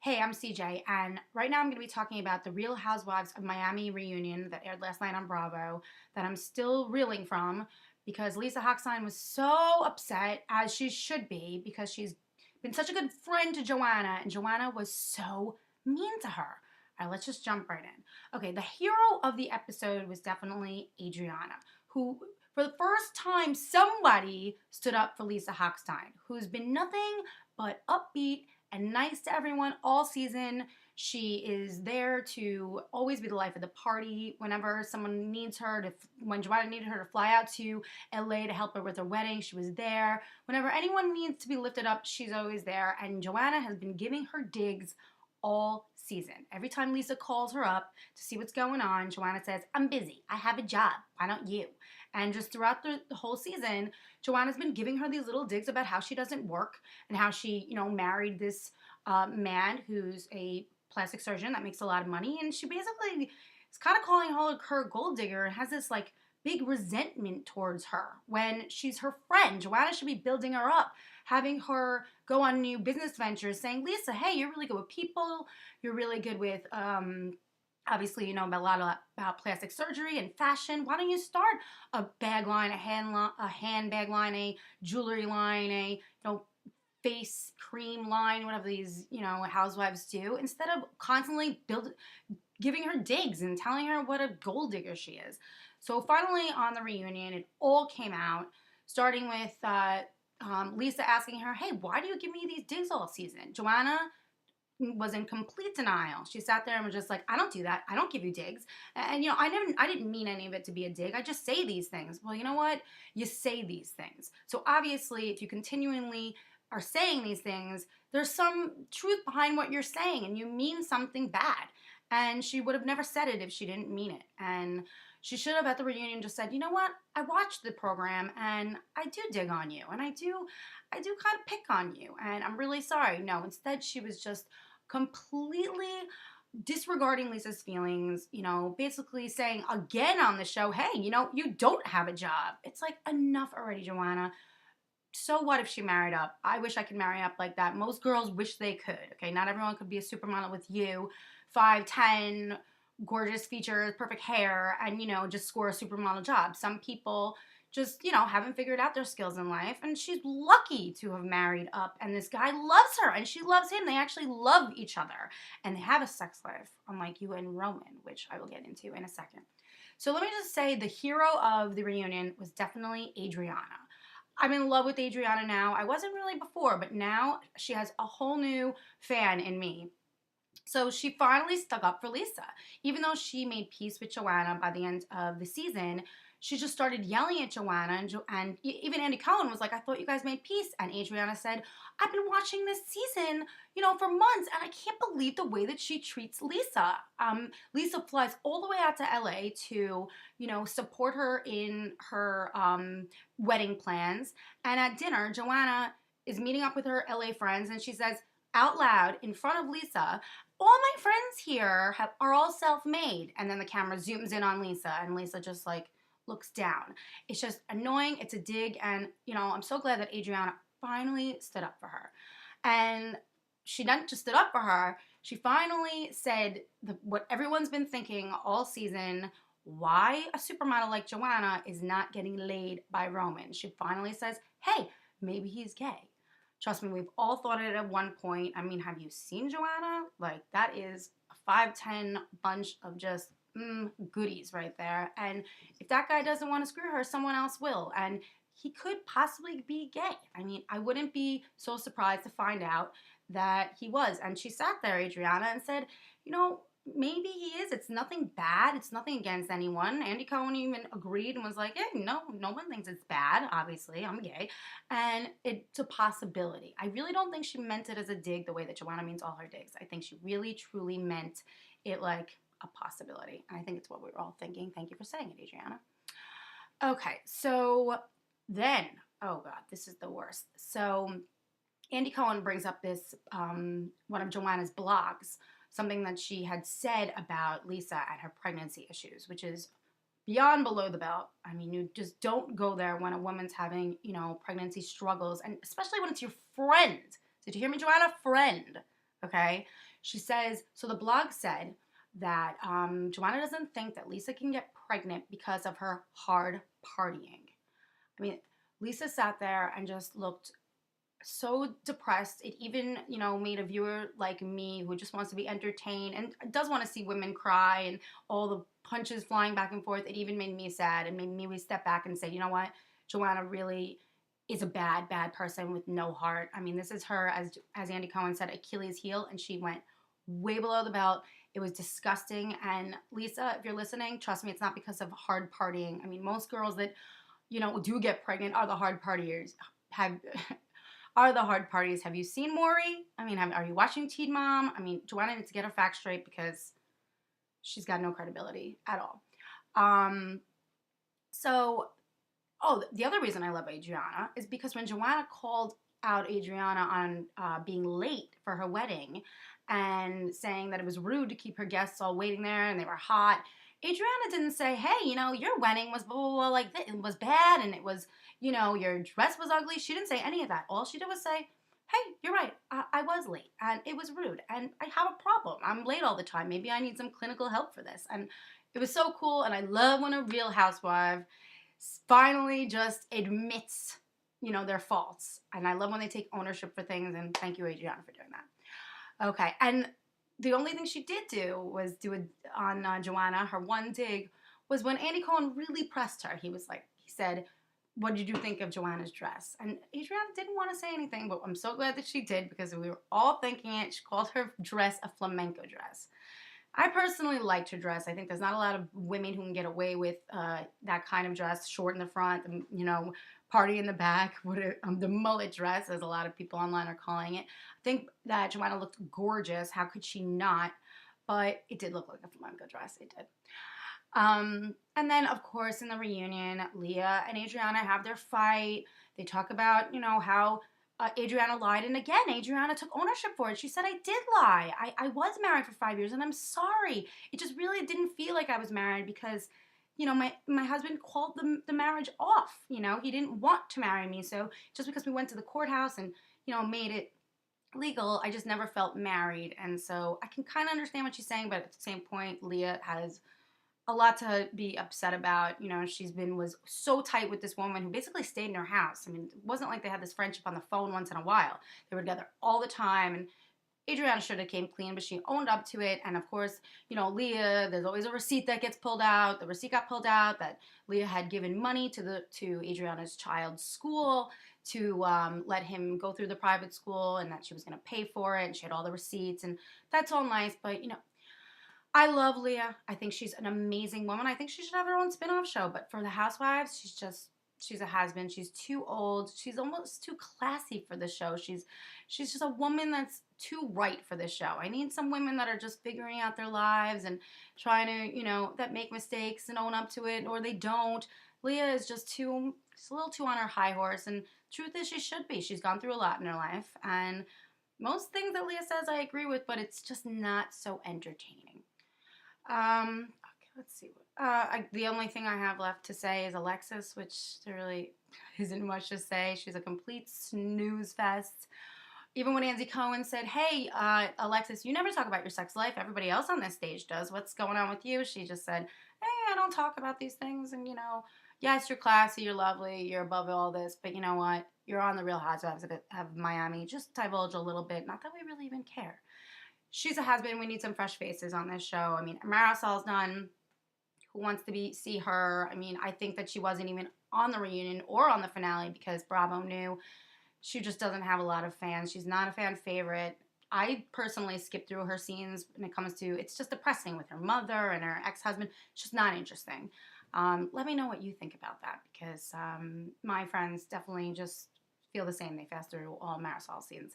Hey, I'm CJ, and right now I'm going to be talking about the Real Housewives of Miami reunion that aired last night on Bravo that I'm still reeling from because Lisa Hochstein was so upset, as she should be, because she's been such a good friend to Joanna, and Joanna was so mean to her. All right, let's just jump right in. Okay, the hero of the episode was definitely Adriana, who, for the first time, somebody stood up for Lisa Hochstein, who's been nothing but upbeat and nice to everyone all season. She is there to always be the life of the party. Whenever someone needs her to, when Joanna needed her to fly out to LA to help her with her wedding, she was there. Whenever anyone needs to be lifted up, she's always there. And Joanna has been giving her digs all season. Every time Lisa calls her up to see what's going on, Joanna says, "I'm busy. I have a job. Why don't you?" And just throughout the whole season, Joanna's been giving her these little digs about how she doesn't work and how she, married this man who's a plastic surgeon that makes a lot of money. And she basically is kind of calling her a gold digger and has this like big resentment towards her when she's her friend. Joanna should be building her up, having her go on new business ventures, saying, "Lisa, hey, you're really good with people. You're really good with obviously, you know about a lot about plastic surgery and fashion. Why don't you start a bag line, a handbag line, a jewelry line, a face cream line, whatever these housewives do, instead of constantly giving her digs and telling her what a gold digger she is." So finally, on the reunion, it all came out, starting with Lisa asking her, "Hey, why do you give me these digs all season?" Joanna was in complete denial. She sat there and was just like, "I don't do that. I don't give you digs." And I didn't mean any of it to be a dig. I just say these things. Well, you know what? You say these things. So obviously, if you continually are saying these things, there's some truth behind what you're saying and you mean something bad. And she would have never said it if she didn't mean it. And she should have at the reunion just said, "You know what? I watched the program and I do dig on you and I do kind of pick on you and I'm really sorry." No, instead she was just completely disregarding Lisa's feelings, basically saying again on the show, "Hey, you don't have a job." It's like, enough already, Joanna. So what if she married up? I wish I could marry up like that. Most girls wish they could, okay? Not everyone could be a supermodel with you, 5'10", gorgeous features, perfect hair, and, just score a supermodel job. Some people just, haven't figured out their skills in life, and she's lucky to have married up, and this guy loves her, and she loves him. They actually love each other, and they have a sex life, unlike you and Roman, which I will get into in a second. So let me just say the hero of the reunion was definitely Adriana. I'm in love with Adriana now. I wasn't really before, but now she has a whole new fan in me. So she finally stuck up for Lisa. Even though she made peace with Joanna by the end of the season, she just started yelling at Joanna. And even Andy Cohen was like, "I thought you guys made peace." And Adriana said, "I've been watching this season, for months, and I can't believe the way that she treats Lisa." Lisa flies all the way out to LA to, support her in her wedding plans. And at dinner, Joanna is meeting up with her LA friends, and she says out loud in front of Lisa, "All my friends here are all self-made." And then the camera zooms in on Lisa, and Lisa just like looks down. It's just annoying. It's a dig. And, I'm so glad that Adriana finally stood up for her. And she not just stood up for her, she finally said what everyone's been thinking all season: why a supermodel like Joanna is not getting laid by Roman. She finally says, "Hey, maybe he's gay." Trust me, we've all thought it at one point. I mean, have you seen Joanna? Like, that is a 5'10" bunch of just goodies right there. And if that guy doesn't want to screw her, someone else will. And he could possibly be gay. I mean, I wouldn't be so surprised to find out that he was. And she sat there, Adriana, and said, maybe he is. It's nothing bad. It's nothing against anyone. Andy Cohen even agreed and was like, "Yeah, no one thinks it's bad. Obviously, I'm gay." And it's a possibility. I really don't think she meant it as a dig the way that Joanna means all her digs. I think she really, truly meant it like a possibility. And I think it's what we were all thinking. Thank you for saying it, Adriana. Okay, so then, oh God, this is the worst. So Andy Cohen brings up this, one of Joanna's blogs, something that she had said about Lisa and her pregnancy issues, which is beyond below the belt. I mean, you just don't go there when a woman's having, pregnancy struggles, and especially when it's your friend. Did you hear me, Joanna? Friend, okay? She says, so the blog said that Joanna doesn't think that Lisa can get pregnant because of her hard partying. I mean, Lisa sat there and just looked so depressed. It even, made a viewer like me who just wants to be entertained and does want to see women cry and all the punches flying back and forth. It even made me sad and made me step back and say, you know what? Joanna really is a bad, bad person with no heart. I mean, this is her, as Andy Cohen said, Achilles heel, and she went way below the belt. It was disgusting. And Lisa, if you're listening, trust me, it's not because of hard partying. I mean, most girls that, do get pregnant are the hard partiers. Are the hard parties. Have you seen Maury? I mean, are you watching Teen Mom? I mean, Joanna needs to get her facts straight because she's got no credibility at all. The other reason I love Adriana is because when Joanna called out Adriana on being late for her wedding and saying that it was rude to keep her guests all waiting there and they were hot, Adriana didn't say, hey, your wedding was blah, blah, blah, like this. It was bad and it was, your dress was ugly. She didn't say any of that. All she did was say, hey, you're right. I was late and it was rude and I have a problem. I'm late all the time. Maybe I need some clinical help for this. And it was so cool. And I love when a real housewife finally just admits, their faults. And I love when they take ownership for things. And thank you, Adriana, for doing that. Okay. And the only thing she did do was do it on Joanna. Her one dig was when Andy Cohen really pressed her. He said, what did you think of Joanna's dress? And Adriana didn't want to say anything, but I'm so glad that she did because we were all thinking it. She called her dress a flamenco dress. I personally liked her dress. I think there's not a lot of women who can get away with that kind of dress, short in the front, party in the back, the mullet dress, as a lot of people online are calling it. I think that Joanna looked gorgeous. How could she not? But it did look like a flamenco dress. It did. And then, of course, in the reunion, Leah and Adriana have their fight. They talk about, how Adriana lied. And again, Adriana took ownership for it. She said, I did lie. I was married for 5 years and I'm sorry. It just really didn't feel like I was married because, my husband called the marriage off. He didn't want to marry me. So just because we went to the courthouse and, made it legal, I just never felt married. And so I can kind of understand what she's saying. But at the same point, Leah has a lot to be upset about. Was so tight with this woman who basically stayed in her house. I mean, it wasn't like they had this friendship on the phone once in a while. They were together all the time. And Adriana should have came clean, but she owned up to it. And of course, Leah, there's always a receipt that gets pulled out. The receipt got pulled out that Leah had given money to Adriana's child's school to let him go through the private school and that she was going to pay for it. And she had all the receipts. And that's all nice. But, I love Leah. I think she's an amazing woman. I think she should have her own spin-off show. But for the Housewives, she's a has-been. She's too old. She's almost too classy for the show. She's just a woman that's too right for this show. I need some women that are just figuring out their lives and trying to, that make mistakes and own up to it, or they don't. Leah is just she's a little too on her high horse. And truth is, she should be. She's gone through a lot in her life. And most things that Leah says I agree with, but it's just not so entertaining. Okay, let's see. The only thing I have left to say is Alexis, which there really isn't much to say. She's a complete snooze fest. Even when Andy Cohen said, hey, Alexis, you never talk about your sex life. Everybody else on this stage does. What's going on with you? She just said, hey, I don't talk about these things. And, yes, you're classy, you're lovely, you're above all this. But you know what? You're on the Real Housewives of Miami. Just divulge a little bit. Not that we really even care. She's a has-been. We need some fresh faces on this show. I mean, Marisol's done. Who wants to see her? I mean, I think that she wasn't even on the reunion or on the finale because Bravo knew she just doesn't have a lot of fans. She's not a fan favorite. I personally skip through her scenes when it comes to, it's just depressing with her mother and her ex-husband. It's just not interesting. Let me know what you think about that because my friends definitely just feel the same. They fast through all Marisol scenes.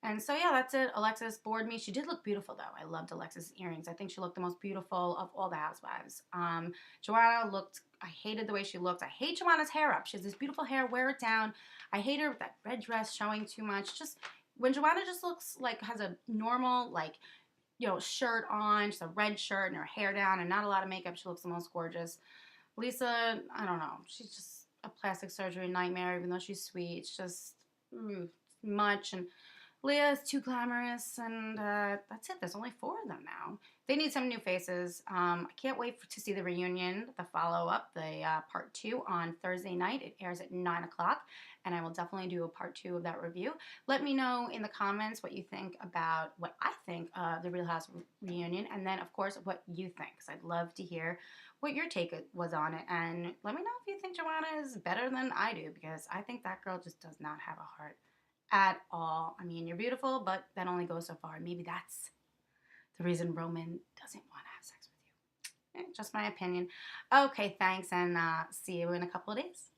And so, yeah, that's it. Alexis bored me. She did look beautiful, though. I loved Alexis' earrings. I think she looked the most beautiful of all the housewives. Joanna I hated the way she looked. I hate Joanna's hair up. She has this beautiful hair. Wear it down. I hate her with that red dress showing too much. Just when Joanna just looks like has a normal, shirt on, just a red shirt and her hair down and not a lot of makeup, she looks the most gorgeous. Lisa, I don't know. She's just a plastic surgery nightmare, even though she's sweet. It's just much. And Leah's too glamorous, and that's it. There's only 4 of them now. They need some new faces. I can't wait to see the reunion, the follow-up, the part 2 on Thursday night. It airs at 9 o'clock, and I will definitely do a part 2 of that review. Let me know in the comments what you think about what I think of the Real House reunion, and then, of course, what you think, because I'd love to hear what your take was on it. And let me know if you think Joanna is better than I do, because I think that girl just does not have a heart at all. I mean, you're beautiful, but that only goes so far. Maybe that's the reason Roman doesn't want to have sex with you. Just my opinion. Okay, thanks, and see you in a couple of days.